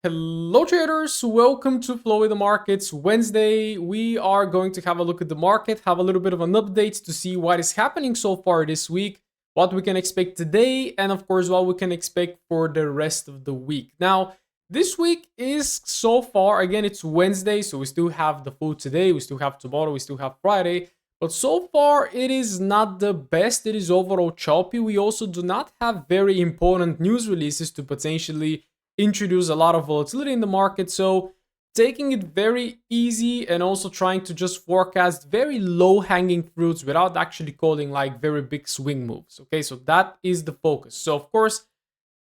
Hello traders, welcome to Flow with the Markets Wednesday. We are going to have a look at the market, have a little bit of an update to see what is happening so far this week, what we can expect today, and of course what we can expect for the rest of the week. Now, this week is so far, again, it's Wednesday, so we still have the full today, we still have tomorrow, we still have Friday, but so far it is not the best. It is overall choppy. We also do not have very important news releases to potentially introduce a lot of volatility in the market. So taking it very easy and also trying to just forecast very low hanging fruits without actually calling like very big swing moves. Okay, so that is the focus. So of course,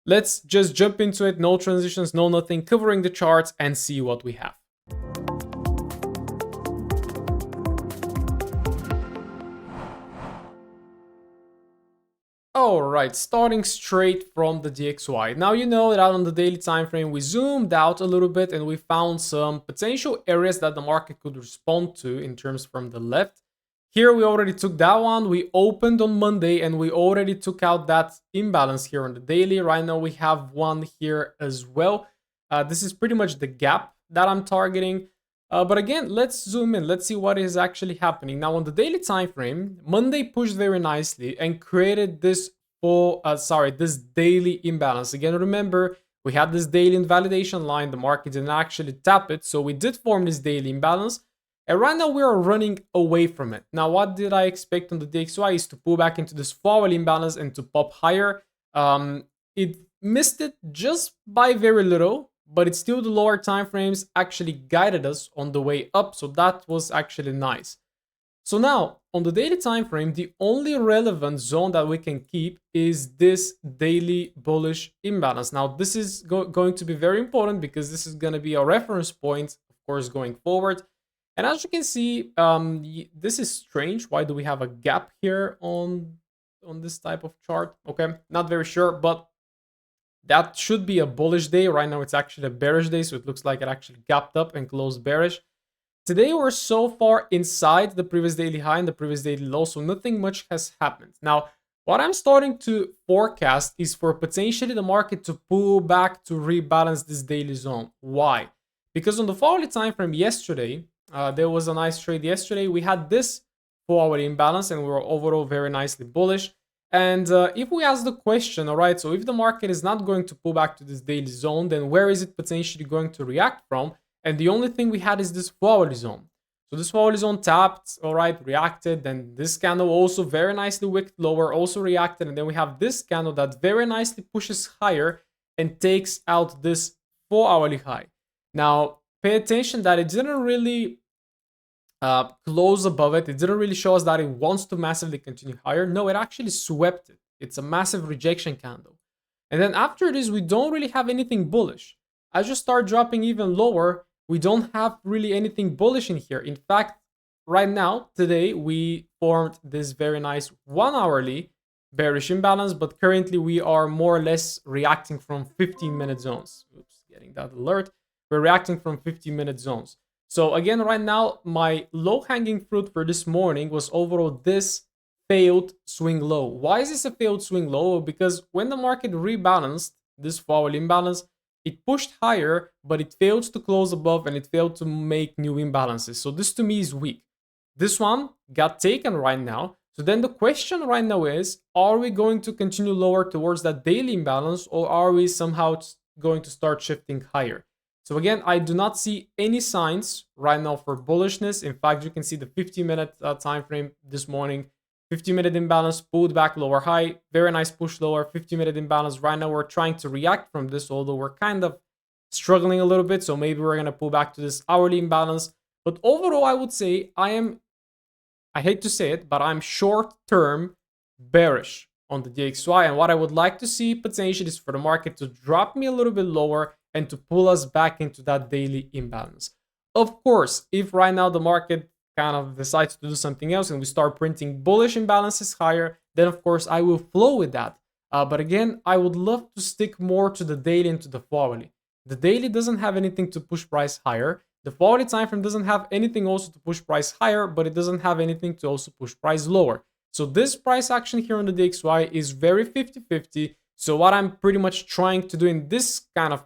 let's just jump into it. No transitions, no nothing, covering the charts and see what we have. Alright, starting straight from the DXY. Now you know that on the daily time frame we zoomed out a little bit and we found some potential areas that the market could respond to in terms from the left. Here we already took that one. We opened on Monday and we already took out that imbalance here on the daily. Right now we have one here as well. This is pretty much the gap that I'm targeting. But again, let's zoom in. Let's see what is actually happening. Now on the daily time frame, Monday pushed very nicely and created this this daily imbalance. Again, remember, we had this daily invalidation line. The market didn't actually tap it. So we did form this daily imbalance. And right now we are running away from it. Now, what did I expect on the DXY is to pull back into this forward imbalance and to pop higher. It missed it just by very little, but it's still the lower time frames actually guided us on the way up. So that was actually nice. So now on the daily time frame, the only relevant zone that we can keep is this daily bullish imbalance. Now this is going to be very important because this is going to be a reference point, of course, going forward. And as you can see, this is strange. Why do we have a gap here on this type of chart? Okay, not very sure, but that should be a bullish day. Right now it's actually a bearish day, so it looks like it actually gapped up and closed bearish. Today we're so far inside the previous daily high and the previous daily low, so nothing much has happened. Now, what I'm starting to forecast is for potentially the market to pull back to rebalance this daily zone. Why? Because on the 4-hourly time frame yesterday, there was a nice trade yesterday. We had this 4-hour imbalance and we were overall very nicely bullish. And if we ask the question, all right, so if the market is not going to pull back to this daily zone, then where is it potentially going to react from? And the only thing we had is this 4-hourly zone. So this 4-hourly zone tapped, all right, reacted. Then this candle also very nicely wicked lower, also reacted. And then we have this candle that very nicely pushes higher and takes out this 4-hourly high. Now, pay attention that it didn't really close above it. It didn't really show us that it wants to massively continue higher. No, it actually swept it. It's a massive rejection candle. And then after this, we don't really have anything bullish. As you start dropping even lower, we don't have really anything bullish in here. In fact, right now, today, we formed this very nice 1-hourly bearish imbalance, but currently we are more or less reacting from 15-minute zones. Oops, getting that alert. We're reacting from 15-minute zones. So again, right now, my low-hanging fruit for this morning was overall this failed swing low. Why is this a failed swing low? Because when the market rebalanced, this forward imbalance, it pushed higher, but it failed to close above and it failed to make new imbalances. So this to me is weak. This one got taken right now. So then the question right now is, are we going to continue lower towards that daily imbalance, or are we somehow going to start shifting higher? So again, I do not see any signs right now for bullishness. In fact, you can see the 50-minute time frame this morning. 50-minute imbalance, pulled back, lower high, very nice push lower, 50-minute imbalance. Right now, we're trying to react from this, although we're kind of struggling a little bit. So maybe we're going to pull back to this hourly imbalance. But overall, I would say I hate to say it, but I'm short-term bearish on the DXY. And what I would like to see potentially is for the market to drop me a little bit lower and to pull us back into that daily imbalance. Of course, if right now the market kind of decides to do something else and we start printing bullish imbalances higher, then of course I will flow with that. But again, I would love to stick more to the daily and to the 4-hourly. The daily doesn't have anything to push price higher. The 4-hourly time frame doesn't have anything also to push price higher, but it doesn't have anything to also push price lower. So this price action here on the DXY is very 50-50. So what I'm pretty much trying to do in this kind of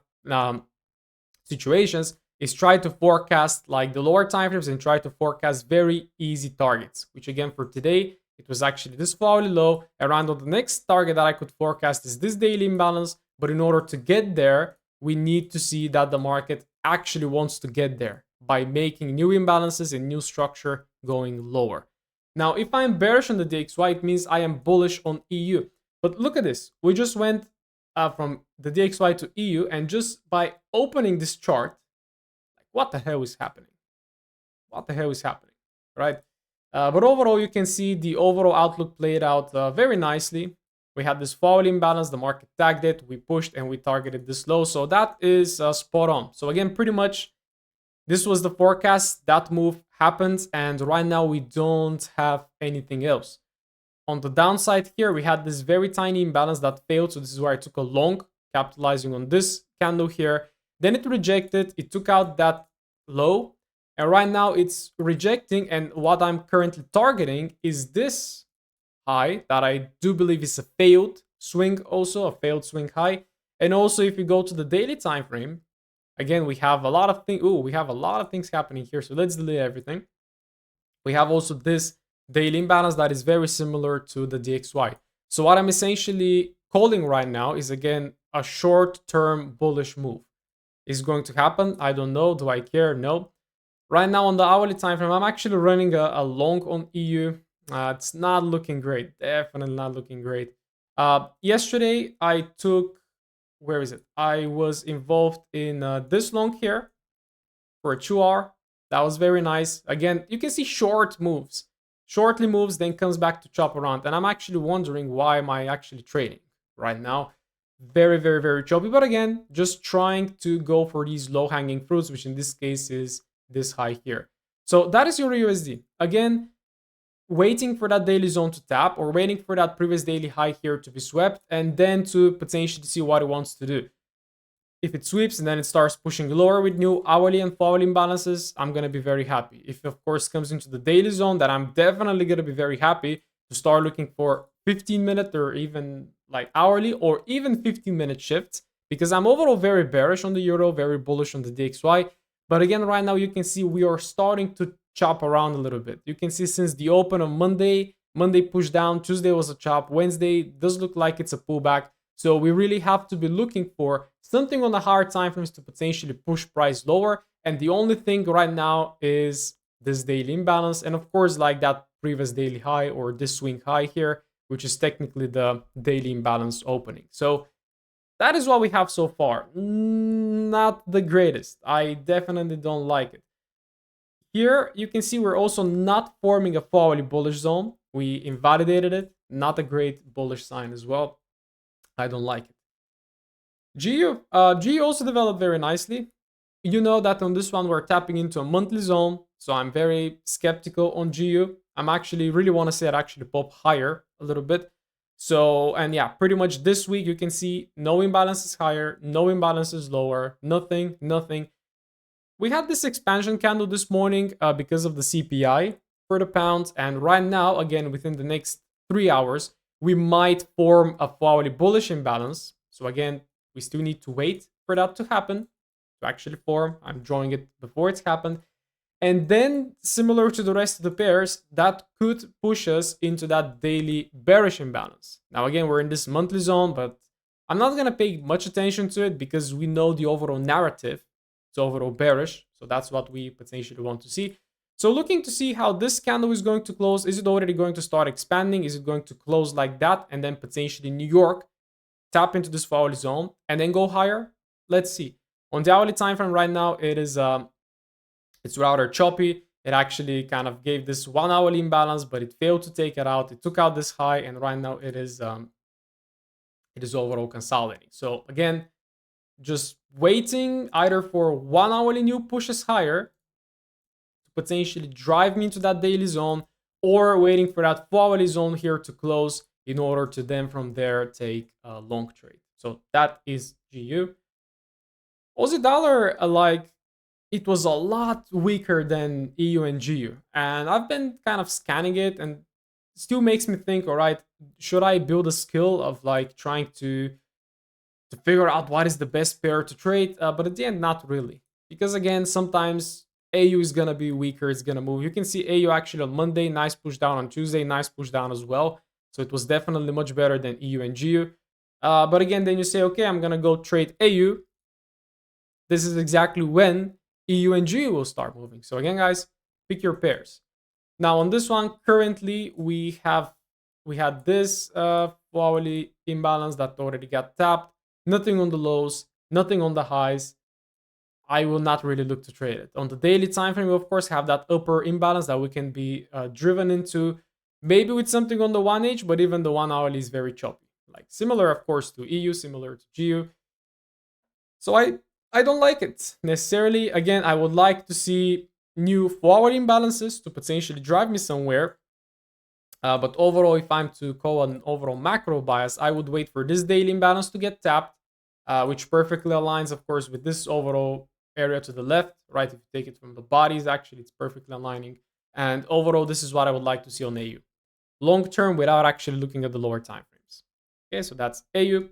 situations is try to forecast like the lower time frames and try to forecast very easy targets, which again for today, it was actually this hourly low. Around the next target that I could forecast is this daily imbalance. But in order to get there, we need to see that the market actually wants to get there by making new imbalances and new structure going lower. Now, if I'm bearish on the DXY, it means I am bullish on EU. But look at this. We just went from the DXY to EU, and just by opening this chart, like, what the hell is happening? What the hell is happening, right? But overall, you can see the overall outlook played out very nicely. We had this fall imbalance, the market tagged it, we pushed and we targeted this low. So that is spot on. So again, pretty much this was the forecast, that move happened, and right now we don't have anything else. On the downside here, we had this very tiny imbalance that failed. So this is where I took a long, capitalizing on this candle here. Then it rejected, it took out that low. And right now it's rejecting. And what I'm currently targeting is this high that I do believe is a failed swing, also a failed swing high. And also if you go to the daily time frame, again, we have a lot of things. We have a lot of things happening here. So let's delete everything. We have also this daily imbalance that is very similar to the DXY. So what I'm essentially calling right now is again a short-term bullish move. Is going to happen? I don't know. Do I care? No. Right now on the hourly time frame, I'm actually running a long on EU. It's not looking great. Definitely not looking great. Yesterday I took, where is it? I was involved in this long here for a 2 hour. That was very nice. Again, you can see short moves. Shortly moves, then comes back to chop around. And I'm actually wondering why am I actually trading right now. Very, very, very choppy. But again, just trying to go for these low-hanging fruits, which in this case is this high here. So that is Euro USD. Again, waiting for that daily zone to tap or waiting for that previous daily high here to be swept and then to potentially see what it wants to do. If it sweeps and then it starts pushing lower with new hourly and hourly imbalances, I'm going to be very happy. If, of course, comes into the daily zone, then I'm definitely going to be very happy to start looking for 15-minute or even like hourly or even 15-minute shifts, because I'm overall very bearish on the euro, very bullish on the DXY. But again, right now you can see we are starting to chop around a little bit. You can see since the open on Monday pushed down, Tuesday was a chop, Wednesday does look like it's a pullback. So we really have to be looking for something on the higher time frames to potentially push price lower. And the only thing right now is this daily imbalance. And of course, like that previous daily high or this swing high here, which is technically the daily imbalance opening. So that is what we have so far. Not the greatest. I definitely don't like it. Here, you can see we're also not forming a hourly bullish zone. We invalidated it. Not a great bullish sign as well. I don't like it. GU also developed very nicely. You know that on this one, we're tapping into a monthly zone. So I'm very skeptical on GU. I'm actually really want to see it actually pop higher a little bit. So, and yeah, pretty much this week, you can see no imbalances higher, no imbalances lower, nothing. We had this expansion candle this morning because of the CPI for the pound. And right now, again, within the next 3 hours, we might form a hourly bullish imbalance. So again, we still need to wait for that to happen, to actually form. I'm drawing it before it's happened. And then, similar to the rest of the pairs, that could push us into that daily bearish imbalance. Now, again, we're in this monthly zone, but I'm not going to pay much attention to it because we know the overall narrative. It's overall bearish. So that's what we potentially want to see. So looking to see how this candle is going to close. Is it already going to start expanding? Is it going to close like that? And then potentially New York tap into this hourly zone and then go higher? Let's see. On the hourly time frame right now, it is it's rather choppy. It actually kind of gave this 1 hourly imbalance, but it failed to take it out. It took out this high, and right now it is overall consolidating. So again, just waiting either for 1 hourly new pushes higher to potentially drive me into that daily zone, or waiting for that 4 hourly zone here to close in order to then from there take a long trade. So that is GU. Aussie dollar, it was a lot weaker than EU and GU. And I've been kind of scanning it and it still makes me think, all right, should I build a skill of like trying to to figure out what is the best pair to trade. But at the end, not really. Because again, sometimes AU is going to be weaker. It's going to move. You can see AU actually on Monday, nice push down. On Tuesday, nice push down as well. So it was definitely much better than EU and GU. But again, then you say, okay, I'm going to go trade AU. This is exactly when EU and GU will start moving. So again, guys, pick your pairs. Now on this one, currently we had this hourly imbalance that already got tapped. Nothing on the lows, nothing on the highs. I will not really look to trade it. On the daily time frame, we of course have that upper imbalance that we can be driven into, maybe with something on the 1H, but even the 1 hourly is very choppy. Like similar, of course, to EU, similar to GU. So I don't like it necessarily. Again, I would like to see new forward imbalances to potentially drive me somewhere. But overall, if I'm to call an overall macro bias, I would wait for this daily imbalance to get tapped, which perfectly aligns, of course, with this overall area to the left, right? If you take it from the bodies, actually, it's perfectly aligning. And overall, this is what I would like to see on AU. Long term, without actually looking at the lower time frames. Okay, so that's AU.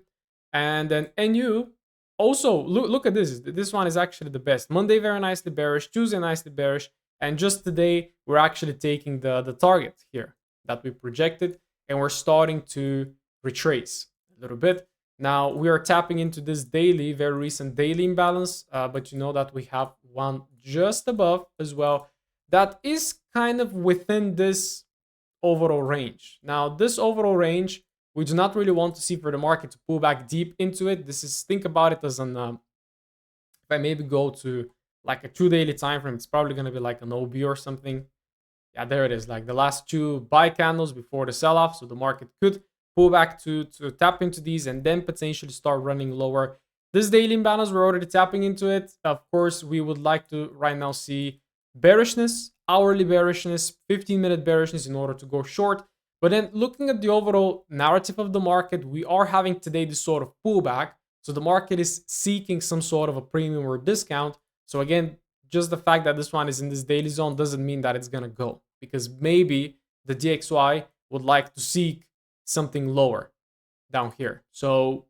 And then NU, also, look at this. This one is actually the best. Monday, very nicely bearish. Tuesday, nicely bearish. And just today, we're actually taking the target here that we projected. And we're starting to retrace a little bit. Now, we are tapping into this daily, very recent daily imbalance. But you know that we have one just above as well. That is kind of within this overall range. Now, this overall range, we do not really want to see for the market to pull back deep into it. This is, think about it as an, if I maybe go to like a 2 daily time frame, it's probably going to be like an OB or something. Yeah, there it is, like the last 2 buy candles before the sell-off. So the market could pull back to tap into these and then potentially start running lower. This daily imbalance, we're already tapping into it. Of course, we would like to right now see bearishness, hourly bearishness, 15-minute bearishness in order to go short. But then looking at the overall narrative of the market, we are having today this sort of pullback. So the market is seeking some sort of a premium or discount. So again, just the fact that this one is in this daily zone doesn't mean that it's going to go. Because maybe the DXY would like to seek something lower down here. So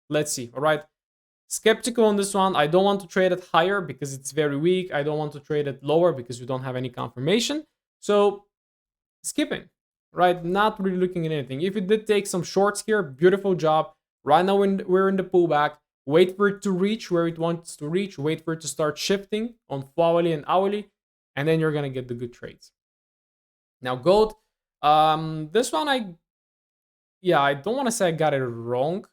let's see. All right. Skeptical on this one. I don't want to trade it higher because it's very weak. I don't want to trade it lower because we don't have any confirmation. So skipping. Right, not really looking at anything. If it did take some shorts here, beautiful job. Right now we're in the pullback. Wait for it to reach where it wants to reach. Wait for it to start shifting on hourly and hourly, and then you're gonna get the good trades. Now gold, this one I don't want to say I got it wrong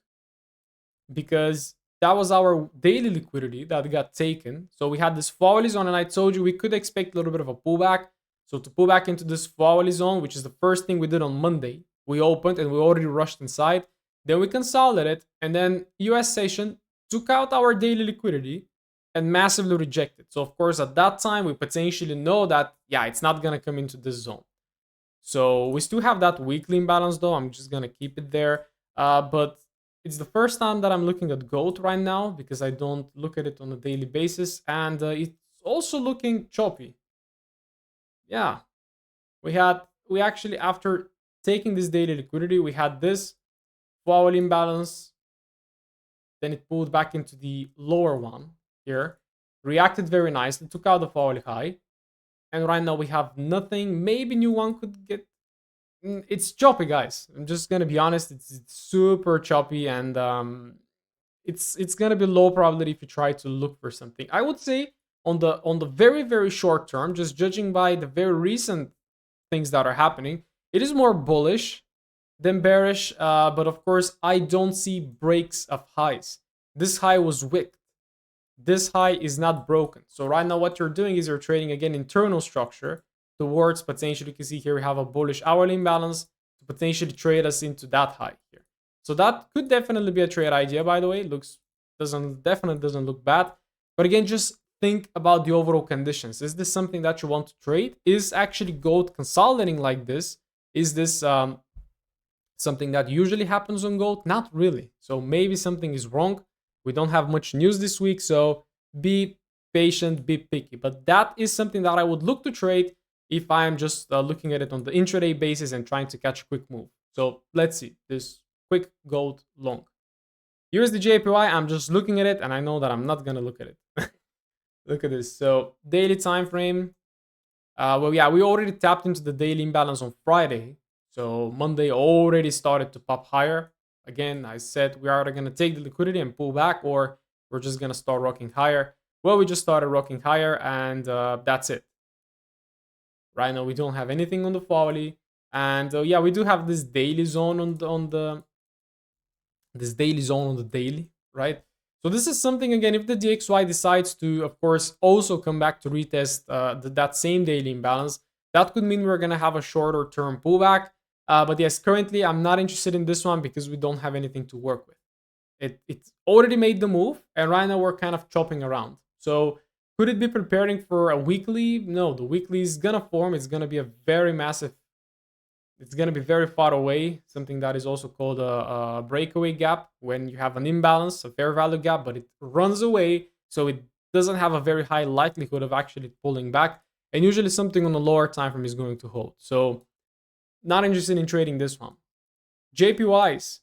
because that was our daily liquidity that got taken. So we had this hourly zone, and I told you we could expect a little bit of a pullback. So to pull back into this hourly zone, which is the first thing we did on Monday, we opened and we already rushed inside. Then we consolidated, and then US session took out our daily liquidity and massively rejected. So of course, at that time, we potentially know that, yeah, it's not going to come into this zone. So we still have that weekly imbalance though. I'm just going to keep it there. But it's the first time that I'm looking at gold right now because I don't look at it on a daily basis. And it's also looking choppy. Yeah, we actually, after taking this daily liquidity, we had this hourly imbalance. Then it pulled back into the lower one here, reacted very nicely, took out the hourly high. And right now we have nothing. Maybe new one could get. It's choppy, guys. I'm just gonna be honest. It's super choppy, and it's gonna be low probability if you try to look for something. I would say on the very, very short term, just judging by the very recent things that are happening, it is more bullish than bearish. But of course, I don't see breaks of highs. This high was wicked. This high is not broken. So right now what you're doing is you're trading again internal structure towards potentially, you can see here we have a bullish hourly imbalance to potentially trade us into that high here. So that could definitely be a trade idea, by the way. Definitely doesn't look bad. But again, just think about the overall conditions. Is this something that you want to trade? Is actually gold consolidating like this? Is this something that usually happens on gold? Not really. So maybe something is wrong. We don't have much news this week, so be patient, be picky. But that is something that I would look to trade if I am just looking at it on the intraday basis and trying to catch a quick move. So let's see this quick gold long. Here's the JPY. I'm just looking at it, and I know that I'm not gonna look at it. Look at this. So daily time frame. Well, yeah, we already tapped into the daily imbalance on Friday. So Monday already started to pop higher. Again, I said we are either gonna take the liquidity and pull back, or we're just gonna start rocking higher. Well, we just started rocking higher, and that's it. Right now, we don't have anything on the hourly, and yeah, we do have this daily zone on the this daily zone on the daily, right? So this is something, again, if the DXY decides to, of course, also come back to retest that same daily imbalance, that could mean we're going to have a shorter term pullback. But yes, currently I'm not interested in this one because we don't have anything to work with. It's already made the move, and right now we're kind of chopping around. So could it be preparing for a weekly? No, the weekly is going to form. It's going to be a very massive, it's going to be very far away, something that is also called a breakaway gap, when you have an imbalance, a fair value gap, but it runs away, so it doesn't have a very high likelihood of actually pulling back, and usually something on the lower time frame is going to hold. So not interested in trading this one. JPYs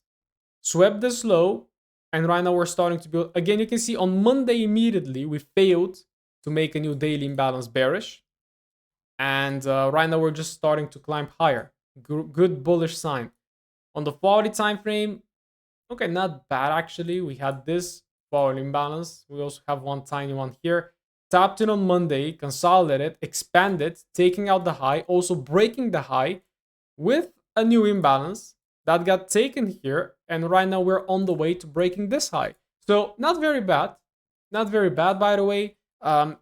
swept this low, and right now we're starting to build again. You can see on Monday immediately we failed to make a new daily imbalance bearish, and right now we're just starting to climb higher. Good bullish sign. On the 40 time frame, okay, not bad actually. We had this forward imbalance. We also have one tiny one here. Tapped in on Monday, consolidated, expanded, taking out the high, also breaking the high with a new imbalance that got taken here. And right now we're on the way to breaking this high. So not very bad. Not very bad, by the way.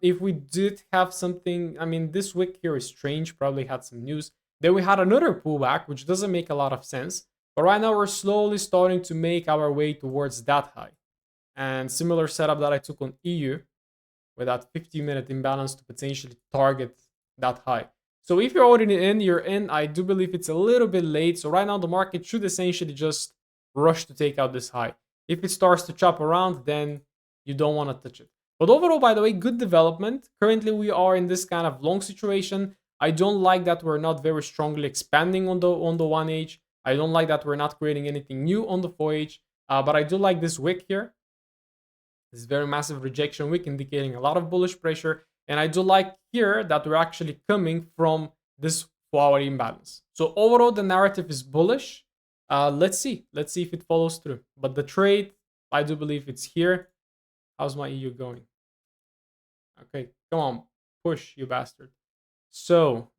If we did have something, I mean, this wick here is strange, probably had some news. Then we had another pullback, which doesn't make a lot of sense. But right now we're slowly starting to make our way towards that high. And similar setup that I took on EU with that 15-minute imbalance to potentially target that high. So if you're already in, you're in. I do believe it's a little bit late. So right now the market should essentially just rush to take out this high. If it starts to chop around, then you don't want to touch it. But overall, by the way, good development. Currently, we are in this kind of long situation. I don't like that we're not very strongly expanding on the 1H. I don't like that we're not creating anything new on the 4H. But I do like this wick here. This very massive rejection wick indicating a lot of bullish pressure. And I do like here that we're actually coming from this 4-hour imbalance. So overall, the narrative is bullish. Let's see. Let's see if it follows through. But the trade, I do believe it's here. How's my EU going? Okay, come on. Push, you bastard. So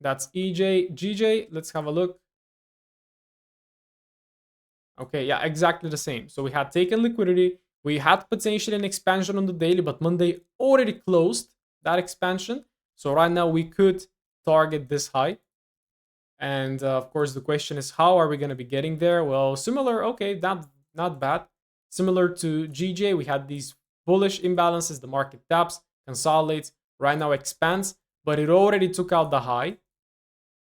that's EJ. GJ, let's have a look. Okay, yeah, exactly the same. So we had taken liquidity. We had potentially an expansion on the daily, but Monday already closed that expansion. So right now we could target this high. And of course, the question is, how are we going to be getting there? Well, similar, okay, not bad. Similar to GJ, we had these bullish imbalances. The market taps, consolidates, right now expands, but it already took out the high.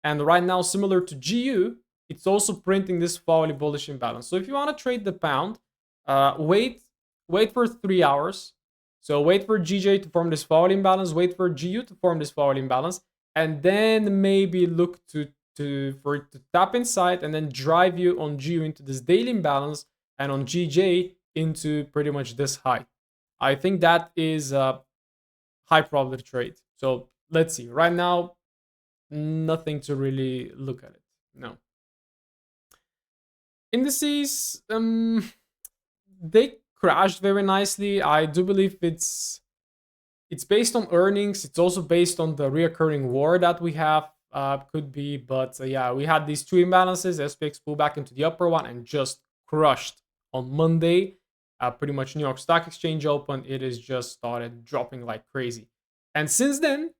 And right now, similar to GU, it's also printing this falling bullish imbalance. So if you want to trade the pound, wait for 3 hours. So wait for GJ to form this falling imbalance, wait for GU to form this falling imbalance, and then maybe look for it to tap inside and then drive you on GU into this daily imbalance, and on GJ into pretty much this high. I think that is a high probability trade. So let's see. Right now, nothing to really look at it. No. Indices, they crashed very nicely. I do believe it's based on earnings. It's also based on the reoccurring war that we have. Could be, but yeah, we had these two imbalances. SPX pulled back into the upper one and just crushed on Monday. Pretty much New York Stock Exchange open. It has just started dropping like crazy, and since then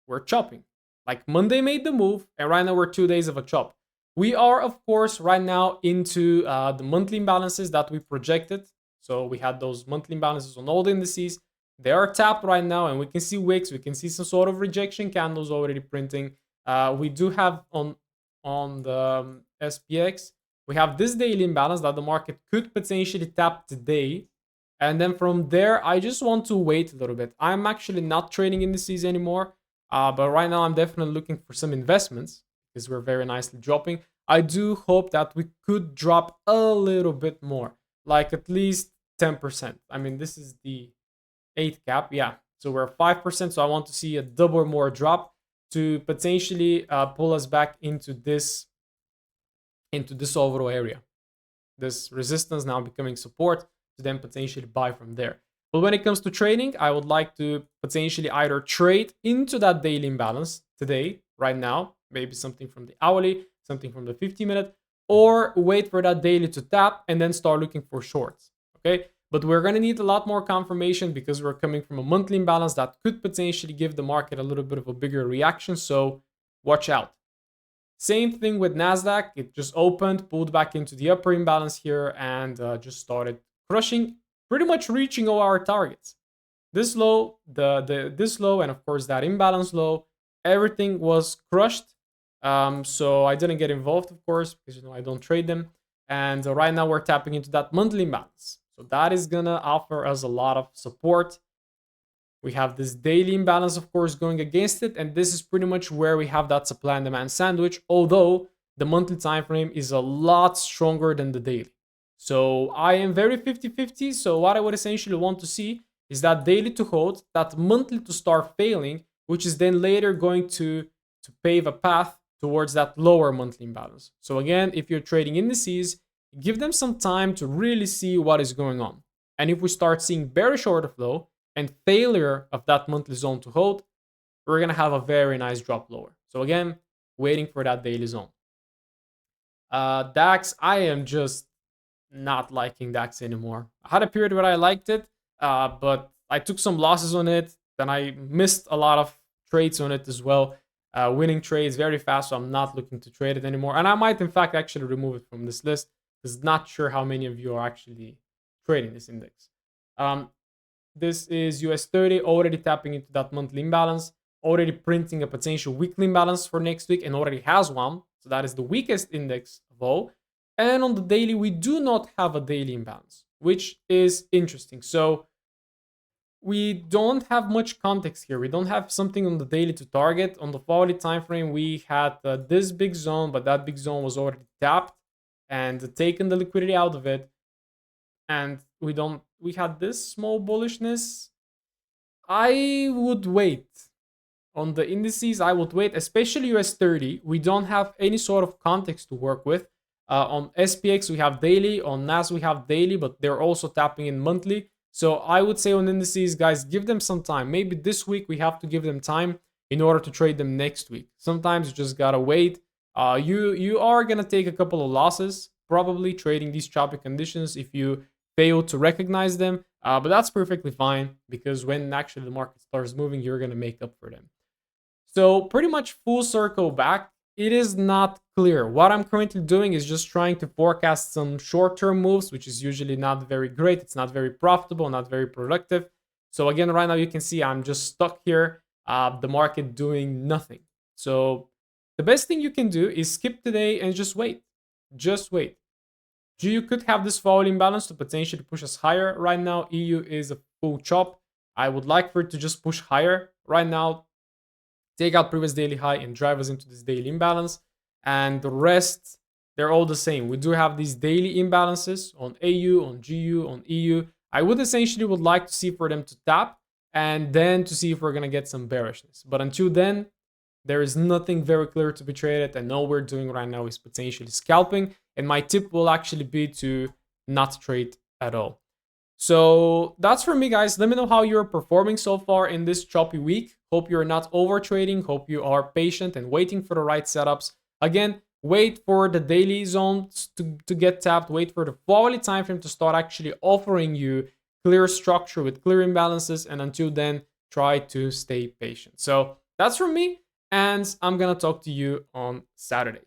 we're chopping. Like Monday made the move, and right now we're 2 days of a chop. We are, of course, right now into the monthly imbalances that we projected. So we had those monthly imbalances on all the indices. They are tapped right now, and we can see wicks. We can see some sort of rejection candles already printing. We do have on the SPX, we have this daily imbalance that the market could potentially tap today. And then from there, I just want to wait a little bit. I'm actually not trading indices anymore. But right now, I'm definitely looking for some investments because we're very nicely dropping. I do hope that we could drop a little bit more. like at least 10%. I mean, this is the 8 cap. Yeah. So we're 5%. So I want to see a double or more drop to potentially pull us back into this overall area. This resistance now becoming support to then potentially buy from there. But when it comes to trading, I would like to potentially either trade into that daily imbalance today, right now, maybe something from the hourly, something from the 50-minute, or wait for that daily to tap and then start looking for shorts. Okay. But we're going to need a lot more confirmation because we're coming from a monthly imbalance that could potentially give the market a little bit of a bigger reaction. So watch out. Same thing with NASDAQ. It just opened, pulled back into the upper imbalance here, and just started crushing, pretty much reaching all our targets. This low, this low, and of course that imbalance low, everything was crushed. So I didn't get involved, of course, because I don't trade them. And right now we're tapping into that monthly imbalance. So that is gonna offer us a lot of support. We have this daily imbalance, of course, going against it. And this is pretty much where we have that supply and demand sandwich, although the monthly time frame is a lot stronger than the daily. So I am very 50-50. So what I would essentially want to see is that daily to hold, that monthly to start failing, which is then later going to pave a path towards that lower monthly imbalance. So again, if you're trading indices, give them some time to really see what is going on. And if we start seeing bearish order flow, and failure of that monthly zone to hold, we're going to have a very nice drop lower. So again, waiting for that daily zone. DAX, I am just not liking DAX anymore. I had a period where I liked it, but I took some losses on it. Then I missed a lot of trades on it as well. Winning trades very fast, so I'm not looking to trade it anymore. And I might, in fact, actually remove it from this list because not sure how many of you are actually trading this index. This is US 30, already tapping into that monthly imbalance, already printing a potential weekly imbalance for next week and already has one. So that is the weakest index of all. And on the daily, we do not have a daily imbalance, which is interesting. So we don't have much context here. We don't have something on the daily to target. On the hourly time frame, we had this big zone, but that big zone was already tapped and taken the liquidity out of it. And we had this small bullishness. I would wait on the indices. I would wait, especially US 30. We don't have any sort of context to work with. On SPX, we have daily. On NAS, we have daily, but they're also tapping in monthly. So I would say on indices, guys, give them some time. Maybe this week we have to give them time in order to trade them next week. Sometimes you just gotta wait. You are gonna take a couple of losses, probably trading these choppy conditions if you fail to recognize them, but that's perfectly fine because when actually the market starts moving, you're going to make up for them. So pretty much full circle back, it is not clear. What I'm currently doing is just trying to forecast some short-term moves, which is usually not very great. It's not very profitable, not very productive. So again, right now you can see I'm just stuck here, the market doing nothing. So the best thing you can do is skip today and just wait. Just wait. GU could have this fall imbalance to potentially push us higher. Right now, EU is a full chop. I would like for it to just push higher right now, take out previous daily high and drive us into this daily imbalance. And the rest, they're all the same. We do have these daily imbalances on AU, on GU, on EU. I would essentially would like to see for them to tap and then to see if we're going to get some bearishness. But until then, there is nothing very clear to be traded, and all we're doing right now is potentially scalping. And my tip will actually be to not trade at all. So that's for me, guys. Let me know how you're performing so far in this choppy week. Hope you're not over trading. Hope you are patient and waiting for the right setups. Again, wait for the daily zones to get tapped. Wait for the hourly time frame to start actually offering you clear structure with clear imbalances. And until then, try to stay patient. So that's from me. And I'm going to talk to you on Saturday.